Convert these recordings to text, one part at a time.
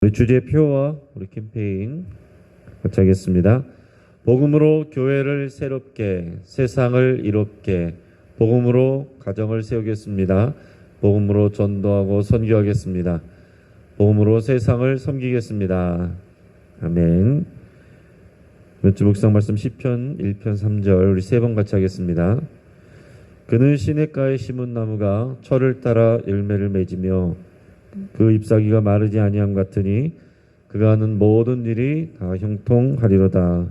우리 주제표와 우리 캠페인 같이 하겠습니다. 복음으로 교회를 새롭게, 세상을 이롭게, 복음으로 가정을 세우겠습니다. 복음으로 전도하고 선교하겠습니다. 복음으로 세상을 섬기겠습니다. 아멘. 이번 주 묵상 말씀 시편 1편 3절 우리 세 번 같이 하겠습니다. 그는 시냇가에 심은 나무가 철을 따라 열매를 맺으며 그 잎사귀가 마르지 아니함 같으니 그가 하는 모든 일이 다 형통하리로다.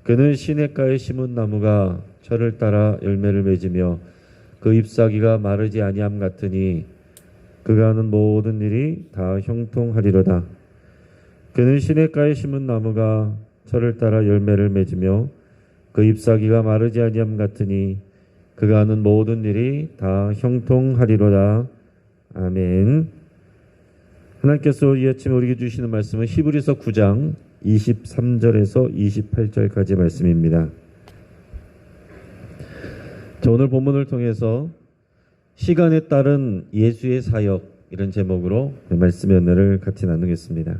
그는 시냇가에 심은 나무가 철을 따라 열매를 맺으며 그 잎사귀가 마르지 아니함 같으니 그가 하는 모든 일이 다 형통하리로다. 그는 시냇가에 심은 나무가 철을 따라 열매를 맺으며 그 잎사귀가 마르지 아니함 같으니 그가 하는 모든 일이 다 형통하리로다. 아멘. 하나님께서 이 아침에 우리에게 주시는 말씀은 히브리서 9장 23절에서 28절까지 말씀입니다. 자, 오늘 본문을 통해서 시간에 따른 예수의 사역, 이런 제목으로 말씀의 은혜를 같이 나누겠습니다.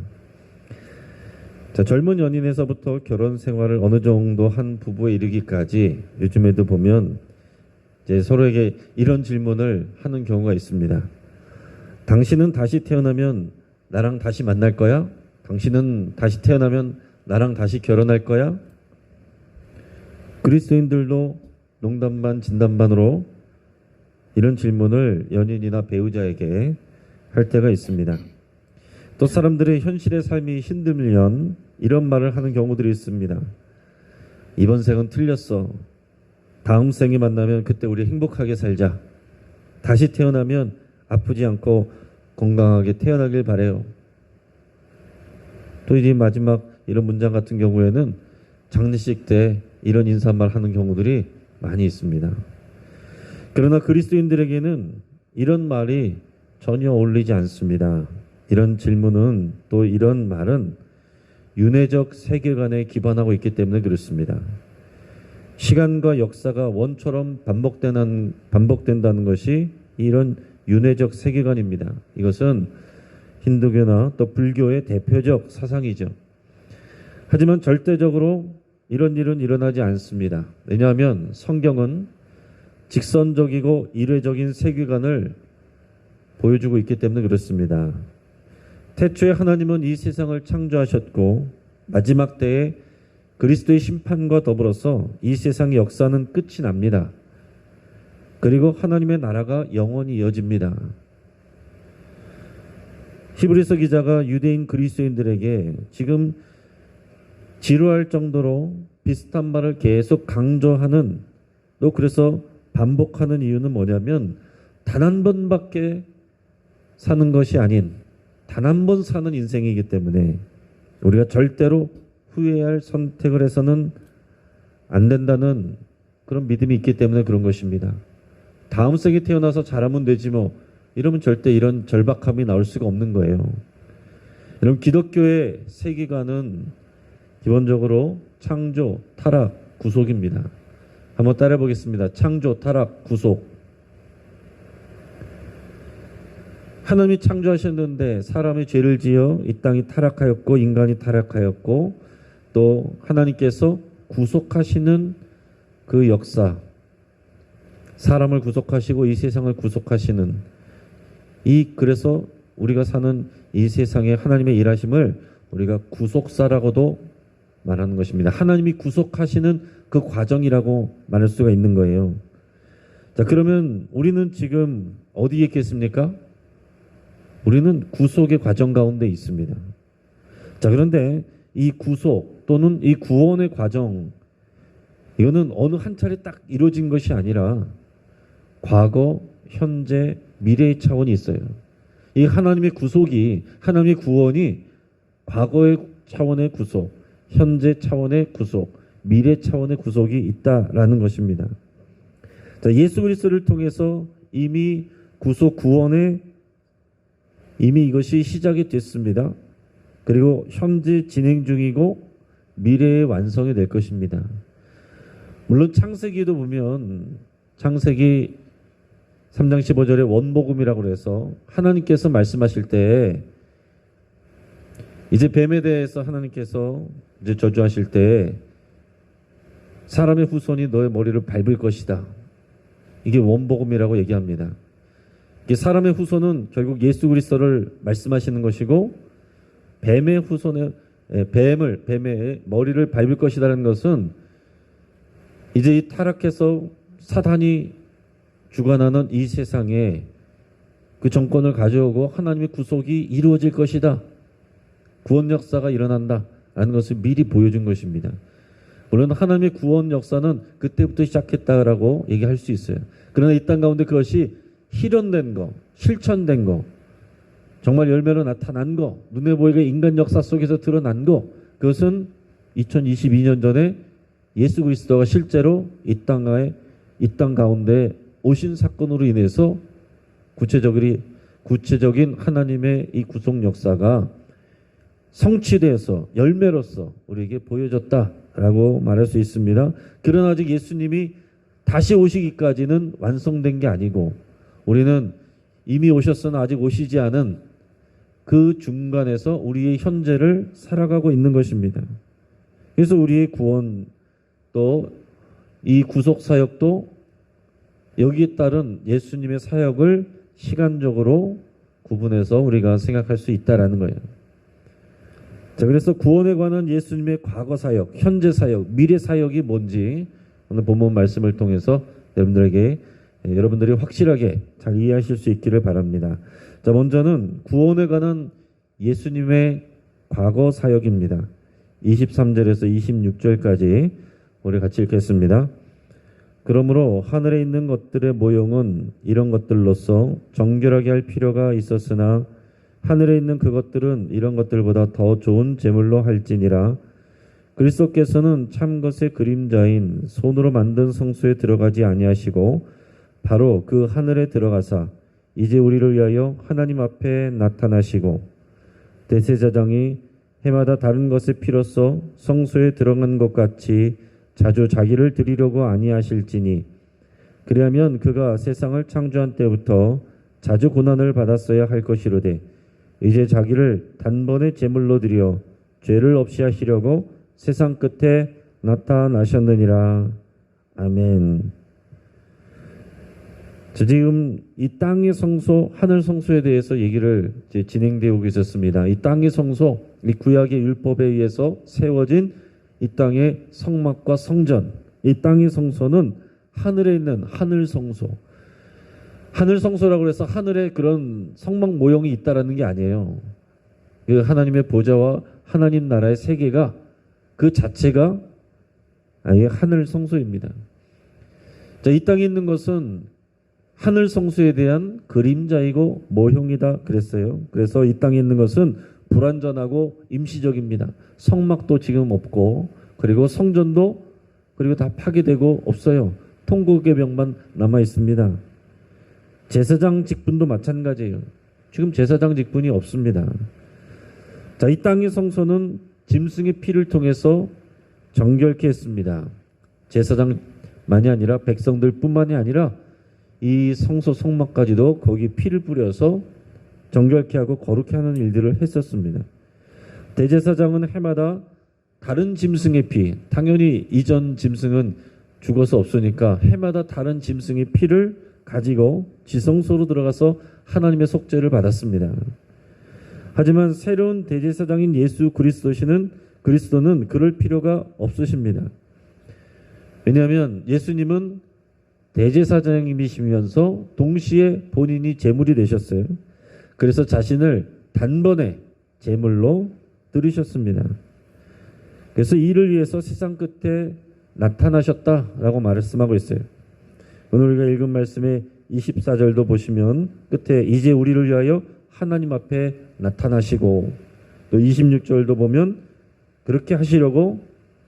자, 젊은 연인에서부터 결혼 생활을 어느 정도 한 부부에 이르기까지 요즘에도 보면 이제 서로에게 이런 질문을 하는 경우가 있습니다. 당신은 다시 태어나면 나랑 다시 만날 거야? 당신은 다시 태어나면 나랑 다시 결혼할 거야? 그리스도인들도 농담 반 진담 반으로 이런 질문을 연인이나 배우자에게 할 때가 있습니다. 또 사람들의 현실의 삶이 힘들면 이런 말을 하는 경우들이 있습니다. 이번 생은 틀렸어. 다음 생에 만나면 그때 우리 행복하게 살자. 다시 태어나면 아프지 않고 건강하게 태어나길 바래요. 또 이제 마지막 이런 문장 같은 경우에는 장례식 때 이런 인사말 하는 경우들이 많이 있습니다. 그러나 그리스도인들에게는 이런 말이 전혀 어울리지 않습니다. 이런 질문은 또 이런 말은 윤회적 세계관에 기반하고 있기 때문에 그렇습니다. 시간과 역사가 원처럼 반복된다는 것이 이런 윤회적 세계관입니다. 이것은 힌두교나 또 불교의 대표적 사상이죠. 하지만 절대적으로 이런 일은 일어나지 않습니다. 왜냐하면 성경은 직선적이고 일회적인 세계관을 보여주고 있기 때문에 그렇습니다. 태초에 하나님은 이 세상을 창조하셨고 마지막 때에 그리스도의 심판과 더불어서 이 세상의 역사는 끝이 납니다. 그리고 하나님의 나라가 영원히 이어집니다. 히브리서 기자가 유대인 그리스도인들에게 지금 지루할 정도로 비슷한 말을 계속 강조하는, 또 그래서 반복하는 이유는 뭐냐면 단 한 번밖에 사는 것이 아닌 단 한 번 사는 인생이기 때문에 우리가 절대로 후회할 선택을 해서는 안 된다는 그런 믿음이 있기 때문에 그런 것입니다. 다음 생에 태어나서 잘하면 되지 뭐, 이러면 절대 이런 절박함이 나올 수가 없는 거예요. 여러분, 기독교의 세계관은 기본적으로 창조, 타락, 구속입니다. 한번 따라해 보겠습니다. 창조, 타락, 구속. 하나님이 창조하셨는데 사람이 죄를 지어 이 땅이 타락하였고 인간이 타락하였고 또 하나님께서 구속하시는 그 역사, 사람을 구속하시고 이 세상을 구속하시는 그래서 우리가 사는 이 세상에 하나님의 일하심을 우리가 구속사라고도 말하는 것입니다. 하나님이 구속하시는 그 과정이라고 말할 수가 있는 거예요. 자, 그러면 우리는 지금 어디에 있겠습니까? 우리는 구속의 과정 가운데 있습니다. 자, 그런데 이 구속 또는 이 구원의 과정, 이거는 어느 한 차례 딱 이루어진 것이 아니라 과거, 현재, 미래의 차원이 있어요. 이 하나님의 구속이, 하나님의 구원이 과거의 차원의 구속, 현재 차원의 구속, 미래 차원의 구속이 있다라는 것입니다. 자, 예수 그리스도를 통해서 이미 구속 구원에 이미 이것이 시작이 됐습니다. 그리고 현재 진행 중이고 미래의 완성이 될 것입니다. 물론 창세기도 보면 창세기 3장 15절에 원복음이라고 해서 하나님께서 말씀하실 때 이제 뱀에 대해서 하나님께서 이제 저주하실 때 사람의 후손이 너의 머리를 밟을 것이다. 이게 원복음이라고 얘기합니다. 이게 사람의 후손은 결국 예수 그리스도를 말씀하시는 것이고 뱀의 후손의 뱀의 머리를 밟을 것이라는 것은 이제 이 타락해서 사단이 주관하는 이 세상에 그 정권을 가져오고 하나님의 구속이 이루어질 것이다. 구원 역사가 일어난다. 라는 것을 미리 보여준 것입니다. 물론 하나님의 구원 역사는 그때부터 시작했다라고 얘기할 수 있어요. 그러나 이 땅 가운데 그것이 실현된 거, 실천된 거, 정말 열매로 나타난 거, 눈에 보이게 인간 역사 속에서 드러난 거, 그것은 2022년 전에 예수 그리스도가 실제로 이 땅 가운데 오신 사건으로 인해서 구체적인 하나님의 이 구속 역사가 성취돼서 열매로서 우리에게 보여졌다라고 말할 수 있습니다. 그러나 아직 예수님이 다시 오시기까지는 완성된 게 아니고 우리는 이미 오셨으나 아직 오시지 않은 그 중간에서 우리의 현재를 살아가고 있는 것입니다. 그래서 우리의 구원 또 이 구속 사역도 여기에 따른 예수님의 사역을 시간적으로 구분해서 우리가 생각할 수 있다라는 거예요. 자, 그래서 구원에 관한 예수님의 과거 사역, 현재 사역, 미래 사역이 뭔지 오늘 본문 말씀을 통해서 여러분들이 확실하게 잘 이해하실 수 있기를 바랍니다. 자, 먼저는 구원에 관한 예수님의 과거 사역입니다. 23절에서 26절까지 우리 같이 읽겠습니다. 그러므로 하늘에 있는 것들의 모형은 이런 것들로서 정결하게 할 필요가 있었으나 하늘에 있는 그것들은 이런 것들보다 더 좋은 제물로 할지니라. 그리스도께서는 참 것의 그림자인 손으로 만든 성소에 들어가지 아니하시고 바로 그 하늘에 들어가사 이제 우리를 위하여 하나님 앞에 나타나시고 대제사장이 해마다 다른 것의 피로써 성소에 들어간 것 같이 자주 자기를 드리려고 아니하실지니 그리하면 그가 세상을 창조한 때부터 자주 고난을 받았어야 할 것이로되 이제 자기를 단번에 제물로 드려 죄를 없이 하시려고 세상 끝에 나타나셨느니라. 아멘. 지금 이 땅의 성소, 하늘 성소에 대해서 얘기를 진행되고 있었습니다. 이 땅의 성소, 이 구약의 율법에 의해서 세워진 이 땅의 성막과 성전, 이 땅의 성소는 하늘에 있는 하늘 성소. 하늘 성소라고 해서 하늘에 그런 성막 모형이 있다라는 게 아니에요. 그 하나님의 보좌와 하나님 나라의 세계가 그 자체가 아예 하늘 성소입니다. 자, 이 땅에 있는 것은 하늘 성소에 대한 그림자이고 모형이다 그랬어요. 그래서 이 땅에 있는 것은 불완전하고 임시적입니다. 성막도 지금 없고 그리고 성전도 그리고 다 파괴되고 없어요. 통곡의 벽만 남아 있습니다. 제사장 직분도 마찬가지예요. 지금 제사장 직분이 없습니다. 자, 이 땅의 성소는 짐승의 피를 통해서 정결케 했습니다. 제사장만이 아니라 백성들 뿐만이 아니라 이 성소 성막까지도 거기 피를 뿌려서 정결케 하고 거룩케 하는 일들을 했었습니다. 대제사장은 해마다 다른 짐승의 피, 당연히 이전 짐승은 죽어서 없으니까 해마다 다른 짐승의 피를 가지고 지성소로 들어가서 하나님의 속죄를 받았습니다. 하지만 새로운 대제사장인 예수 그리스도는 그럴 필요가 없으십니다. 왜냐하면 예수님은 대제사장님이시면서 동시에 본인이 제물이 되셨어요. 그래서 자신을 단번에 제물로 드리셨습니다. 그래서 이를 위해서 세상 끝에 나타나셨다라고 말씀하고 있어요. 오늘 우리가 읽은 말씀의 24절도 보시면 끝에 이제 우리를 위하여 하나님 앞에 나타나시고 또 26절도 보면 그렇게 하시려고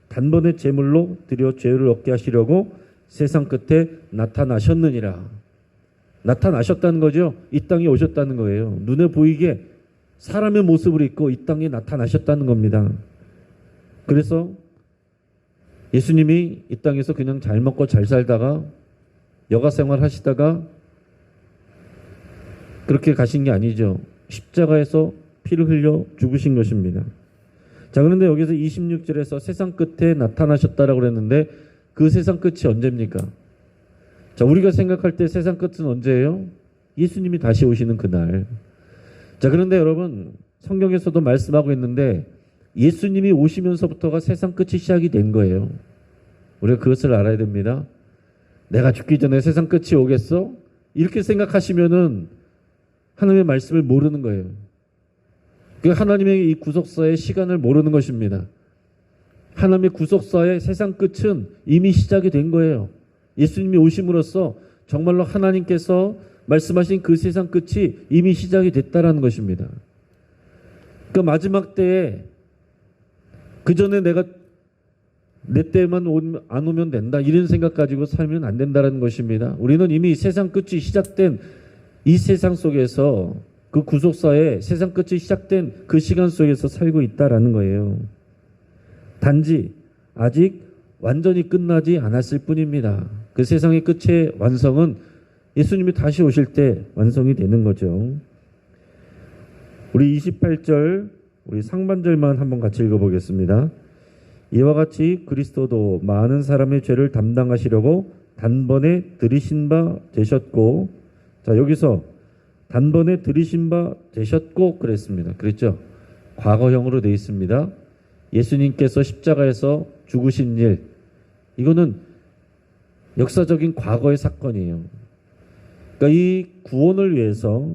단번에 제물로 드려 죄를 얻게 하시려고 세상 끝에 나타나셨느니라. 나타나셨다는 거죠. 이 땅에 오셨다는 거예요. 눈에 보이게 사람의 모습을 입고 이 땅에 나타나셨다는 겁니다. 그래서 예수님이 이 땅에서 그냥 잘 먹고 잘 살다가 여가 생활 하시다가 그렇게 가신 게 아니죠. 십자가에서 피 피를 흘려 죽으신 것입니다. 자, 그런데 여기서 26절에서 세상 끝에 나타나셨다라고 그랬는데 그 세상 끝이 언제입니까? 자, 우리가 생각할 때 세상 끝은 언제예요? 예수님이 다시 오시는 그날. 자, 그런데 여러분 성경에서도 말씀하고 있는데 예수님이 오시면서부터가 세상 끝이 시작이 된 거예요. 우리가 그것을 알아야 됩니다. 내가 죽기 전에 세상 끝이 오겠어? 이렇게 생각하시면은 하나님의 말씀을 모르는 거예요. 그 하나님의 이 구속사의 시간을 모르는 것입니다. 하나님의 구속사의 세상 끝은 이미 시작이 된 거예요. 예수님이 오심으로써 정말로 하나님께서 말씀하신 그 세상 끝이 이미 시작이 됐다라는 것입니다. 그 마지막 때에 그 전에 내가 내 때만 안 오면 된다 이런 생각 가지고 살면 안 된다는 것입니다. 우리는 이미 세상 끝이 시작된 이 세상 속에서 그 구속사의 세상 끝이 시작된 그 시간 속에서 살고 있다라는 거예요. 단지 아직 완전히 끝나지 않았을 뿐입니다. 그 세상의 끝의 완성은 예수님이 다시 오실 때 완성이 되는 거죠. 우리 28절 우리 상반절만 한번 같이 읽어보겠습니다. 이와 같이 그리스도도 많은 사람의 죄를 담당하시려고 단번에 들이신 바 되셨고, 자 여기서 단번에 들이신 바 되셨고 그랬습니다. 그랬죠? 과거형으로 되어 있습니다. 예수님께서 십자가에서 죽으신 일, 이거는 역사적인 과거의 사건이에요. 그러니까 이 구원을 위해서,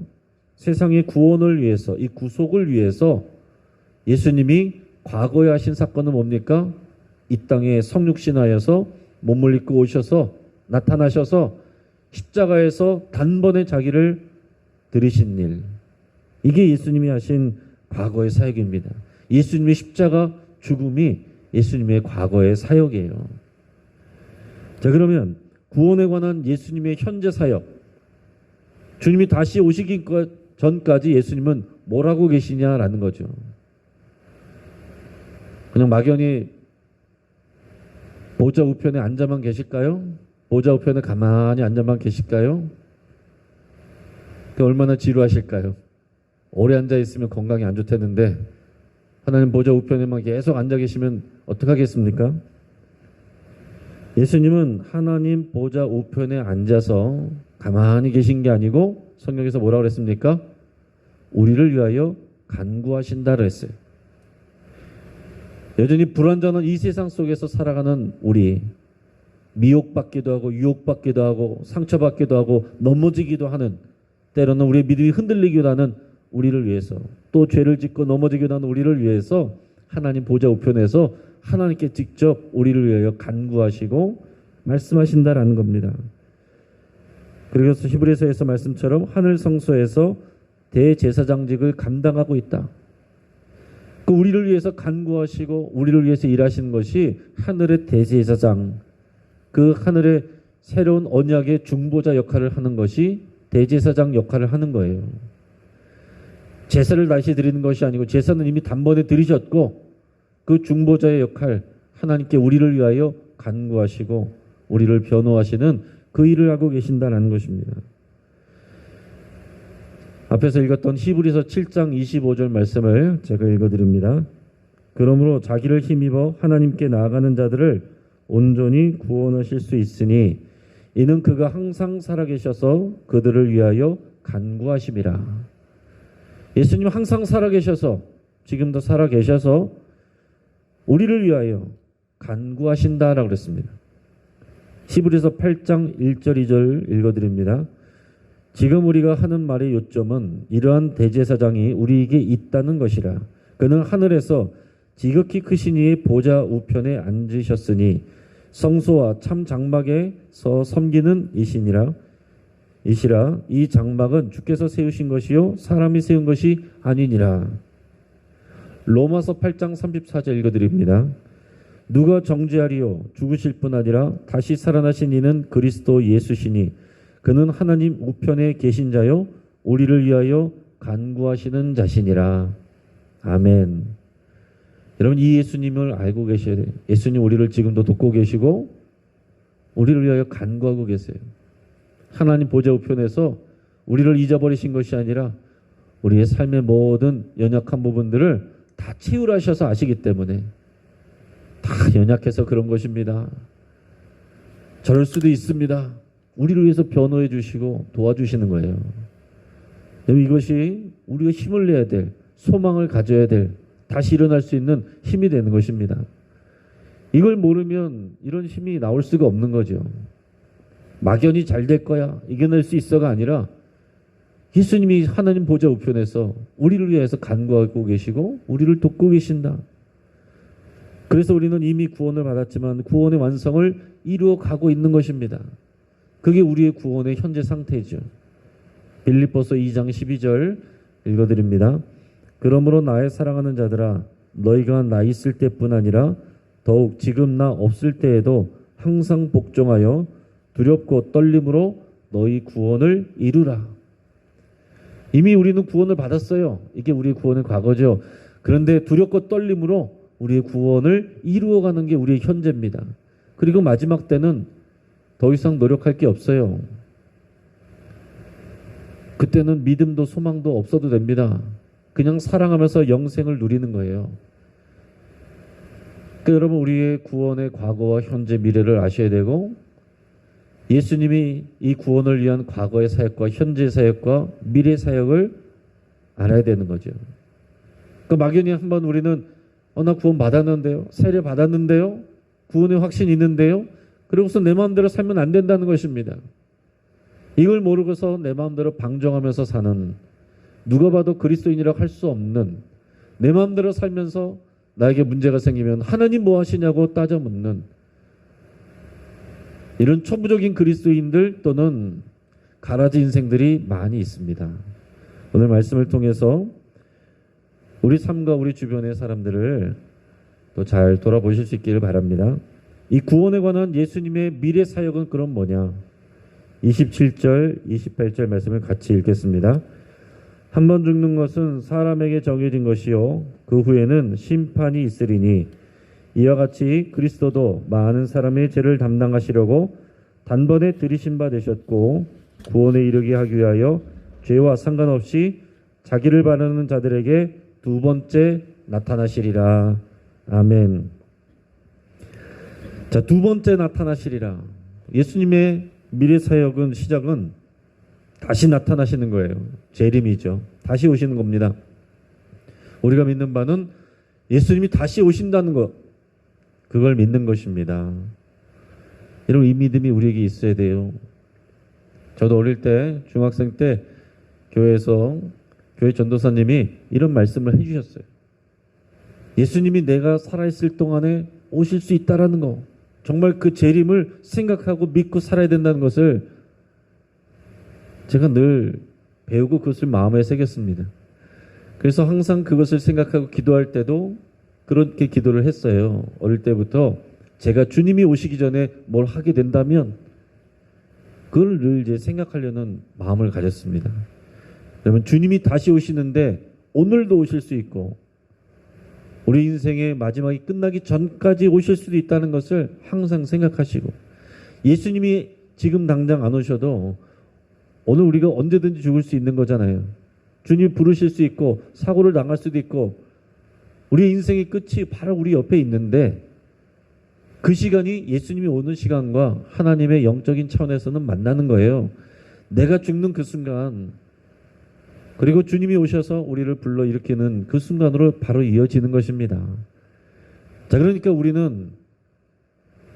세상의 구원을 위해서, 이 구속을 위해서 예수님이 과거에 하신 사건은 뭡니까? 이 땅에 성육신하여서 몸을 입고 오셔서 나타나셔서 십자가에서 단번에 자기를 들이신 일. 이게 예수님이 하신 과거의 사역입니다. 예수님의 십자가 죽음이 예수님의 과거의 사역이에요. 자, 그러면 구원에 관한 예수님의 현재 사역, 주님이 다시 오시기 전까지 예수님은 뭘 하고 계시냐라는 거죠. 그냥 막연히 보좌 우편에 앉아만 계실까요? 보좌 우편에 가만히 앉아만 계실까요? 얼마나 지루하실까요? 오래 앉아 있으면 건강이 안 좋다는데 하나님 보좌 우편에만 계속 앉아 계시면 어떡하겠습니까? 예수님은 하나님 보좌 우편에 앉아서 가만히 계신 게 아니고 성경에서 뭐라고 그랬습니까? 우리를 위하여 간구하신다 그랬어요. 여전히 불완전한 이 세상 속에서 살아가는 우리, 미혹받기도 하고 유혹받기도 하고 상처받기도 하고 넘어지기도 하는, 때로는 우리의 믿음이 흔들리기도 하는 우리를 위해서, 또 죄를 짓고 넘어지기도 하는 우리를 위해서 하나님 보좌 우편에서 하나님께 직접 우리를 위하여 간구하시고 말씀하신다라는 겁니다. 그래서 히브리서에서 말씀처럼 하늘 성소에서 대제사장직을 감당하고 있다. 그 우리를 위해서 간구하시고 우리를 위해서 일하시는 것이 하늘의 대제사장, 그 하늘의 새로운 언약의 중보자 역할을 하는 것이 대제사장 역할을 하는 거예요. 제사를 다시 드리는 것이 아니고 제사는 이미 단번에 드리셨고 그 중보자의 역할, 하나님께 우리를 위하여 간구하시고 우리를 변호하시는 그 일을 하고 계신다는 것입니다. 앞에서 읽었던 히브리서 7장 25절 말씀을 제가 읽어드립니다. 그러므로 자기를 힘입어 하나님께 나아가는 자들을 온전히 구원하실 수 있으니 이는 그가 항상 살아계셔서 그들을 위하여 간구하심이라. 예수님 항상 살아계셔서, 지금도 살아계셔서 우리를 위하여 간구하신다라고 그랬습니다. 히브리서 8장 1절 2절 읽어드립니다. 지금 우리가 하는 말의 요점은 이러한 대제사장이 우리에게 있다는 것이라. 그는 하늘에서 지극히 크신 이의 보좌 우편에 앉으셨으니 성소와 참 장막에서 섬기는 이시라. 이 장막은 주께서 세우신 것이요 사람이 세운 것이 아니니라. 로마서 8장 34절 읽어드립니다. 누가 정죄하리요? 죽으실 뿐 아니라 다시 살아나신 이는 그리스도 예수시니 그는 하나님 우편에 계신 자요 우리를 위하여 간구하시는 자시니라. 아멘. 여러분, 이 예수님을 알고 계셔야 돼요. 예수님 우리를 지금도 돕고 계시고 우리를 위하여 간구하고 계세요. 하나님 보좌 우편에서 우리를 잊어버리신 것이 아니라 우리의 삶의 모든 연약한 부분들을 다 치유를 하셔서 아시기 때문에 다 연약해서 그런 것입니다. 저럴 수도 있습니다. 우리를 위해서 변호해 주시고 도와주시는 거예요. 이것이 우리가 힘을 내야 될, 소망을 가져야 될, 다시 일어날 수 있는 힘이 되는 것입니다. 이걸 모르면 이런 힘이 나올 수가 없는 거죠. 막연히 잘 될 거야, 이겨낼 수 있어가 아니라 예수님이 하나님 보좌 우편에서 우리를 위해서 간구하고 계시고 우리를 돕고 계신다. 그래서 우리는 이미 구원을 받았지만 구원의 완성을 이루어 가고 있는 것입니다. 그게 우리의 구원의 현재 상태죠. 빌립보서 2장 12절 읽어드립니다. 그러므로 나의 사랑하는 자들아, 너희가 나 있을 때뿐 아니라 더욱 지금 나 없을 때에도 항상 복종하여 두렵고 떨림으로 너희 구원을 이루라. 이미 우리는 구원을 받았어요. 이게 우리의 구원의 과거죠. 그런데 두렵고 떨림으로 우리의 구원을 이루어가는 게 우리의 현재입니다. 그리고 마지막 때는 더 이상 노력할 게 없어요. 그때는 믿음도 소망도 없어도 됩니다. 그냥 사랑하면서 영생을 누리는 거예요. 그러니까 여러분, 우리의 구원의 과거와 현재 미래를 아셔야 되고, 예수님이 이 구원을 위한 과거의 사역과 현재 사역과 미래 사역을 알아야 되는 거죠. 그러니까 막연히 한번 우리는 나 구원 받았는데요, 세례 받았는데요, 구원의 확신이 있는데요, 그러고서 내 마음대로 살면 안 된다는 것입니다. 이걸 모르고서 내 마음대로 방종하면서 사는, 누가 봐도 그리스도인이라고 할 수 없는, 내 마음대로 살면서 나에게 문제가 생기면 하나님 뭐 하시냐고 따져 묻는 이런 초부적인 그리스도인들 또는 가라지 인생들이 많이 있습니다. 오늘 말씀을 통해서 우리 삶과 우리 주변의 사람들을 또 잘 돌아보실 수 있기를 바랍니다. 이 구원에 관한 예수님의 미래 사역은 그럼 뭐냐? 27절, 28절 말씀을 같이 읽겠습니다. 한 번 죽는 것은 사람에게 정해진 것이요 그 후에는 심판이 있으리니 이와 같이 그리스도도 많은 사람의 죄를 담당하시려고 단번에 들이신 바 되셨고 구원에 이르게 하기 위하여 죄와 상관없이 자기를 바라는 자들에게 두 번째 나타나시리라. 아멘. 자, 두 번째 나타나시리라. 예수님의 미래 사역은 시작은 다시 나타나시는 거예요. 재림이죠. 다시 오시는 겁니다. 우리가 믿는 바는 예수님이 다시 오신다는 것, 그걸 믿는 것입니다. 여러분, 이 믿음이 우리에게 있어야 돼요. 저도 어릴 때, 중학생 때 교회에서 교회 전도사님이 이런 말씀을 해주셨어요. 예수님이 내가 살아있을 동안에 오실 수 있다라는 거, 정말 그 재림을 생각하고 믿고 살아야 된다는 것을 제가 늘 배우고 그것을 마음에 새겼습니다. 그래서 항상 그것을 생각하고 기도할 때도 그렇게 기도를 했어요. 어릴 때부터 제가 주님이 오시기 전에 뭘 하게 된다면 그걸 늘 이제 생각하려는 마음을 가졌습니다. 여러분, 주님이 다시 오시는데 오늘도 오실 수 있고 우리 인생의 마지막이 끝나기 전까지 오실 수도 있다는 것을 항상 생각하시고, 예수님이 지금 당장 안 오셔도 오늘 우리가 언제든지 죽을 수 있는 거잖아요. 주님 부르실 수 있고 사고를 당할 수도 있고 우리 인생의 끝이 바로 우리 옆에 있는데 그 시간이 예수님이 오는 시간과 하나님의 영적인 차원에서는 만나는 거예요. 내가 죽는 그 순간, 그리고 주님이 오셔서 우리를 불러일으키는 그 순간으로 바로 이어지는 것입니다. 자, 그러니까 우리는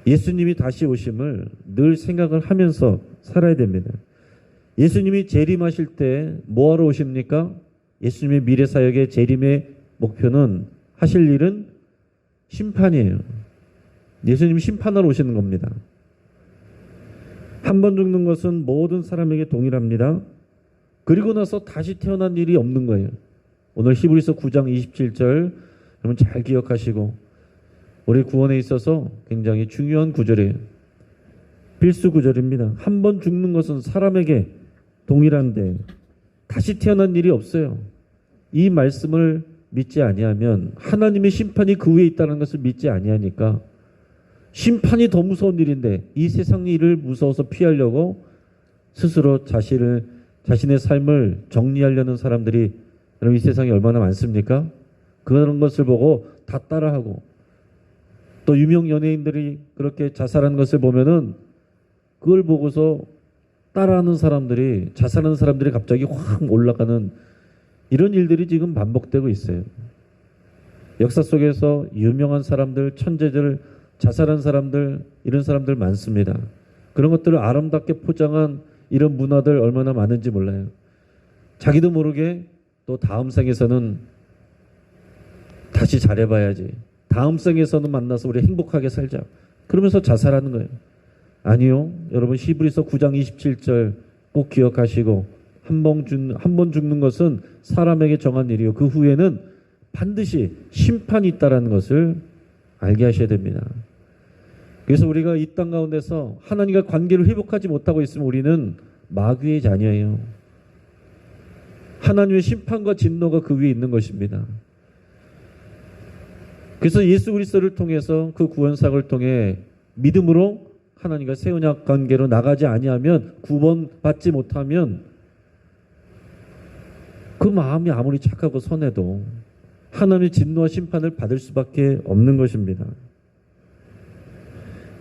예수님이 다시 오심을 늘 생각을 하면서 살아야 됩니다. 예수님이 재림하실 때 뭐하러 오십니까? 예수님의 미래 사역의 재림의 목표는, 하실 일은 심판이에요. 예수님이 심판하러 오시는 겁니다. 한 번 죽는 것은 모든 사람에게 동일합니다. 그리고 나서 다시 태어난 일이 없는 거예요. 오늘 히브리서 9장 27절 여러분 잘 기억하시고, 우리 구원에 있어서 굉장히 중요한 구절이에요. 필수 구절입니다. 한 번 죽는 것은 사람에게 동일한데 다시 태어난 일이 없어요. 이 말씀을 믿지 아니하면, 하나님의 심판이 그 위에 있다는 것을 믿지 아니하니까, 심판이 더 무서운 일인데 이 세상 일을 무서워서 피하려고 스스로 자신의 삶을 정리하려는 사람들이 여러분 이 세상에 얼마나 많습니까? 그런 것을 보고 다 따라하고 또 유명 연예인들이 그렇게 자살하는 것을 보면은 그걸 보고서 따라하는 사람들이 자살하는 사람들이 갑자기 확 올라가는 이런 일들이 지금 반복되고 있어요. 역사 속에서 유명한 사람들, 천재들, 자살한 사람들 이런 사람들 많습니다. 그런 것들을 아름답게 포장한 이런 문화들 얼마나 많은지 몰라요. 자기도 모르게 또 다음 생에서는 다시 잘해봐야지. 다음 생에서는 만나서 우리 행복하게 살자. 그러면서 자살하는 거예요. 아니요. 여러분 히브리서 9장 27절 꼭 기억하시고 한 번 죽는 것은 사람에게 정한 일이요. 그 후에는 반드시 심판이 있다라는 것을 알게 하셔야 됩니다. 그래서 우리가 이 땅 가운데서 하나님과 관계를 회복하지 못하고 있으면 우리는 마귀의 자녀예요. 하나님의 심판과 진노가 그 위에 있는 것입니다. 그래서 예수 그리스도를 통해서 그 구원사역을 통해 믿음으로 하나님과 새 언약 관계로 나가지 아니하면 구원받지 못하면 그 마음이 아무리 착하고 선해도 하나님의 진노와 심판을 받을 수밖에 없는 것입니다.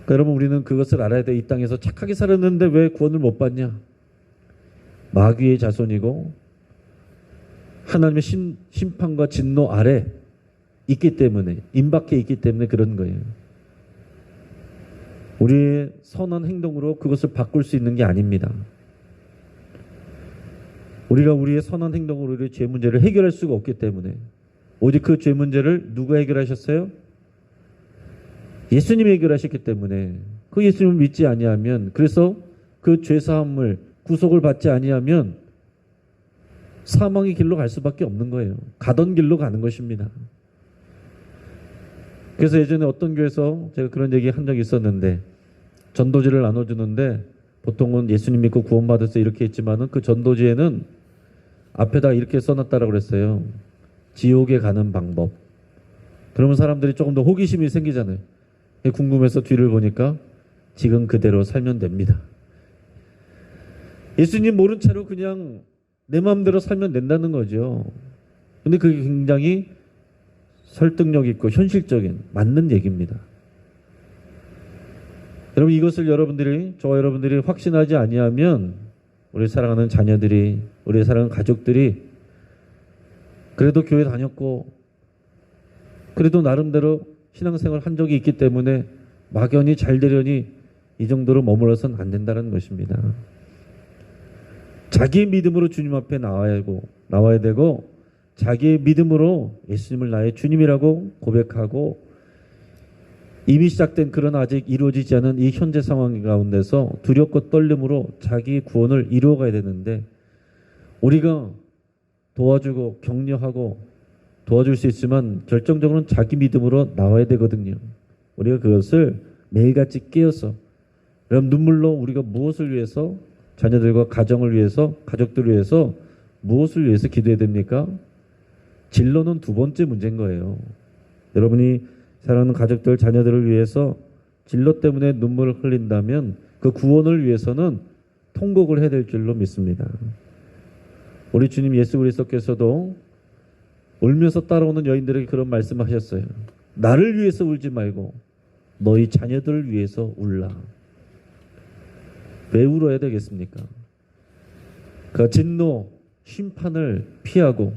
그러니까 여러분 우리는 그것을 알아야 돼. 이 땅에서 착하게 살았는데 왜 구원을 못 받냐? 마귀의 자손이고 하나님의 심판과 진노 아래 있기 때문에 임박해 있기 때문에 그런 거예요. 우리의 선한 행동으로 그것을 바꿀 수 있는 게 아닙니다. 우리가 우리의 선한 행동으로 우리의 죄 문제를 해결할 수가 없기 때문에 오직 그 죄 문제를 누가 해결하셨어요? 예수님이 해결하셨기 때문에 그 예수님을 믿지 아니하면 그래서 그 죄 사함을 구속을 받지 아니하면 사망의 길로 갈 수밖에 없는 거예요. 가던 길로 가는 것입니다. 그래서 예전에 어떤 교회에서 제가 그런 얘기 한 적이 있었는데 전도지를 나눠주는데 보통은 예수님 믿고 구원받았어 이렇게 했지만은 그 전도지에는 앞에다 이렇게 써놨다라고 그랬어요. 지옥에 가는 방법. 그러면 사람들이 조금 더 호기심이 생기잖아요. 궁금해서 뒤를 보니까 지금 그대로 살면 됩니다. 예수님 모른 채로 그냥 내 마음대로 살면 된다는 거죠. 근데 그게 굉장히 설득력 있고 현실적인 맞는 얘기입니다. 여러분 이것을 저와 여러분들이 확신하지 아니하면 우리 사랑하는 자녀들이 우리 사랑하는 가족들이 그래도 교회 다녔고 그래도 나름대로 신앙생활 한 적이 있기 때문에 막연히 잘 되려니 이 정도로 머물러서는 안 된다는 것입니다. 자기의 믿음으로 주님 앞에 나와야 되고 자기의 믿음으로 예수님을 나의 주님이라고 고백하고 이미 시작된 그러나 아직 이루어지지 않은 이 현재 상황 가운데서 두렵고 떨림으로 자기 구원을 이루어가야 되는데 우리가 도와주고 격려하고 도와줄 수 있지만 결정적으로는 자기 믿음으로 나와야 되거든요. 우리가 그것을 매일같이 깨어서 그럼 눈물로 우리가 무엇을 위해서 자녀들과 가정을 위해서 가족들을 위해서 무엇을 위해서 기도해야 됩니까? 진로는 두 번째 문제인 거예요. 여러분이 사랑하는 가족들 자녀들을 위해서 진로 때문에 눈물을 흘린다면 그 구원을 위해서는 통곡을 해야 될 줄로 믿습니다. 우리 주님 예수 그리스도께서도 울면서 따라오는 여인들에게 그런 말씀을 하셨어요. 나를 위해서 울지 말고 너희 자녀들을 위해서 울라. 왜 울어야 되겠습니까? 그 진노, 심판을 피하고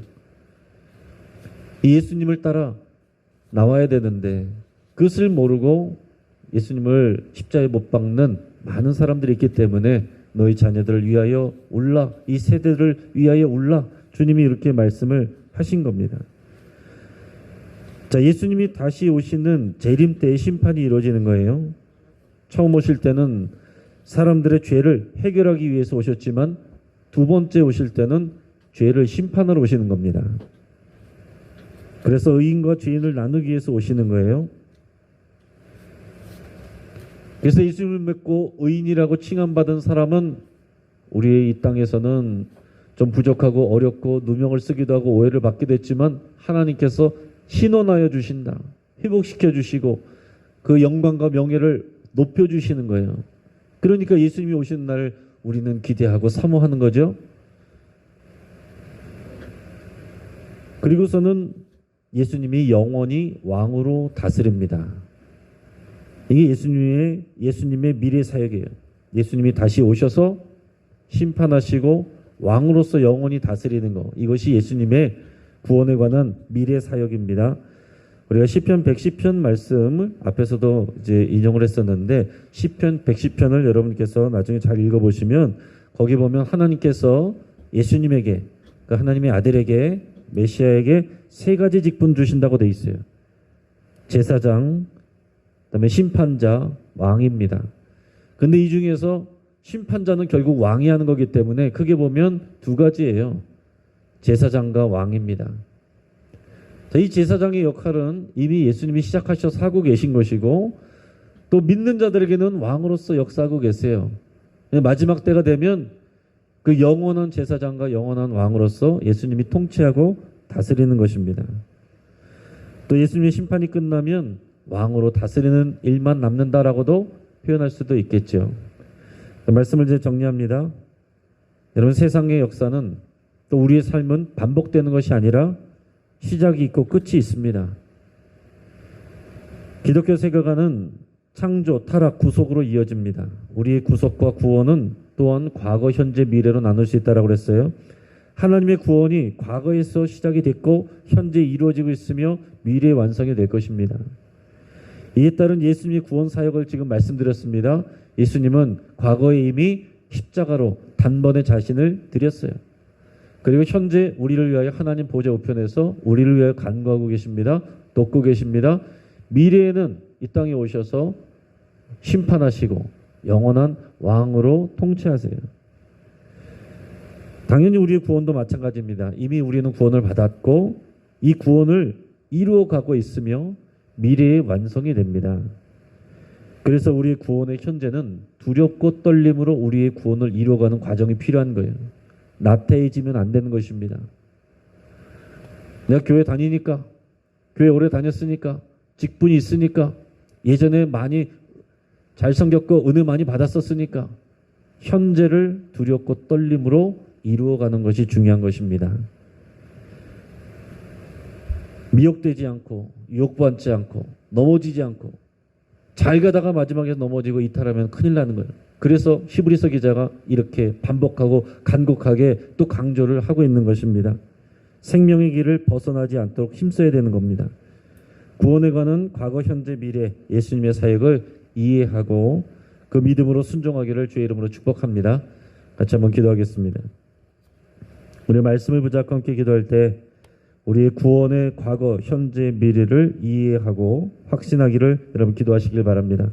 예수님을 따라 나와야 되는데 그것을 모르고 예수님을 십자가에 못 박는 많은 사람들이 있기 때문에 너희 자녀들을 위하여 울라. 이 세대를 위하여 울라. 주님이 이렇게 말씀을 하신 겁니다. 자, 예수님이 다시 오시는 재림 때의 심판이 이루어지는 거예요. 처음 오실 때는 사람들의 죄를 해결하기 위해서 오셨지만 두 번째 오실 때는 죄를 심판하러 오시는 겁니다. 그래서 의인과 죄인을 나누기 위해서 오시는 거예요. 그래서 예수님을 믿고 의인이라고 칭함받은 사람은 우리의 이 땅에서는 좀 부족하고 어렵고 누명을 쓰기도 하고 오해를 받기도 했지만 하나님께서 신원하여 주신다. 회복시켜 주시고 그 영광과 명예를 높여주시는 거예요. 그러니까 예수님이 오시는 날 우리는 기대하고 사모하는 거죠. 그리고서는 예수님이 영원히 왕으로 다스립니다. 이게 예수님의 미래 사역이에요. 예수님이 다시 오셔서 심판하시고 왕으로서 영원히 다스리는 것. 이것이 예수님의 구원에 관한 미래 사역입니다. 우리가 시편 110편 말씀을 앞에서도 이제 인용을 했었는데 시편 110편을 여러분께서 나중에 잘 읽어보시면 거기 보면 하나님께서 예수님에게 그러니까 하나님의 아들에게 메시아에게 세 가지 직분 주신다고 돼 있어요. 제사장, 그다음에 심판자, 왕입니다. 근데 이 중에서 심판자는 결국 왕이 하는 거기 때문에 크게 보면 두 가지예요. 제사장과 왕입니다. 이 제사장의 역할은 이미 예수님이 시작하셔서 하고 계신 것이고 또 믿는 자들에게는 왕으로서 역사하고 계세요. 마지막 때가 되면 그 영원한 제사장과 영원한 왕으로서 예수님이 통치하고 다스리는 것입니다. 또 예수님의 심판이 끝나면 왕으로 다스리는 일만 남는다라고도 표현할 수도 있겠죠. 말씀을 이제 정리합니다. 여러분 세상의 역사는 또 우리의 삶은 반복되는 것이 아니라 시작이 있고 끝이 있습니다. 기독교 세계관은 창조, 타락, 구속으로 이어집니다. 우리의 구속과 구원은 또한 과거, 현재, 미래로 나눌 수 있다고 그랬어요. 하나님의 구원이 과거에서 시작이 됐고 현재 이루어지고 있으며 미래의 완성이 될 것입니다. 이에 따른 예수님의 구원 사역을 지금 말씀드렸습니다. 예수님은 과거에 이미 십자가로 단번에 자신을 드렸어요. 그리고 현재 우리를 위하여 하나님 보좌 우편에서 우리를 위하여 간구하고 계십니다. 돕고 계십니다. 미래에는 이 땅에 오셔서 심판하시고 영원한 왕으로 통치하세요. 당연히 우리의 구원도 마찬가지입니다. 이미 우리는 구원을 받았고 이 구원을 이루어가고 있으며 미래의 완성이 됩니다. 그래서 우리의 구원의 현재는 두렵고 떨림으로 우리의 구원을 이루어가는 과정이 필요한 거예요. 나태해지면 안 되는 것입니다. 내가 교회 다니니까, 교회 오래 다녔으니까, 직분이 있으니까, 예전에 많이 잘 섬겼고 은혜 많이 받았었으니까 현재를 두렵고 떨림으로 이루어가는 것이 중요한 것입니다. 미혹되지 않고 유혹받지 않고 넘어지지 않고 잘 가다가 마지막에 넘어지고 이탈하면 큰일 나는 거예요. 그래서 히브리서 기자가 이렇게 반복하고 간곡하게 또 강조를 하고 있는 것입니다. 생명의 길을 벗어나지 않도록 힘써야 되는 겁니다. 구원에 관한 과거, 현재, 미래 예수님의 사역을 이해하고 그 믿음으로 순종하기를 주의 이름으로 축복합니다. 같이 한번 기도하겠습니다. 우리 말씀을 붙잡고 함께 기도할 때 우리의 구원의 과거, 현재, 미래를 이해하고 확신하기를 여러분 기도하시길 바랍니다.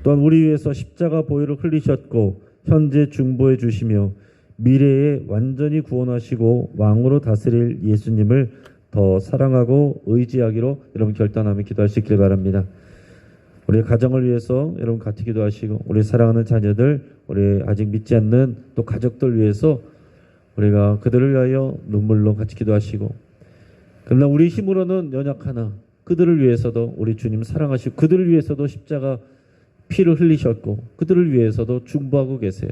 또한 우리 위해서 십자가 보혈을 흘리셨고 현재 중보해 주시며 미래에 완전히 구원하시고 왕으로 다스릴 예수님을 더 사랑하고 의지하기로 여러분 결단하며 기도하시길 바랍니다. 우리 가정을 위해서 여러분 같이 기도하시고 우리 사랑하는 자녀들, 우리 아직 믿지 않는 또 가족들 위해서 우리가 그들을 위하여 눈물로 같이 기도하시고 그러나 우리 힘으로는 연약하나 그들을 위해서도 우리 주님 사랑하시고 그들을 위해서도 십자가 피를 흘리셨고 그들을 위해서도 중보하고 계세요.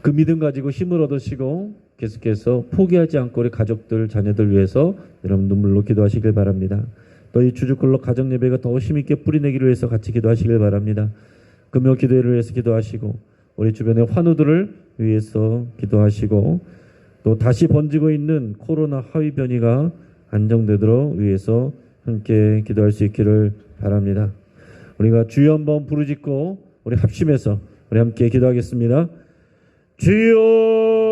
그 믿음 가지고 힘을 얻으시고 계속해서 포기하지 않고 우리 가족들, 자녀들 위해서 여러분 눈물로 기도하시길 바랍니다. 또 이 주주클로 가정 예배가 더 힘있게 뿌리내기를 위해서 같이 기도하시길 바랍니다. 금요 기도회를 위해서 기도하시고 우리 주변의 환우들을 위해서 기도하시고 또 다시 번지고 있는 코로나 하위 변이가 안정되도록 위해서 함께 기도할 수 있기를 바랍니다. 우리가 주여 한번 부르짖고 우리 합심해서 우리 함께 기도하겠습니다. 주여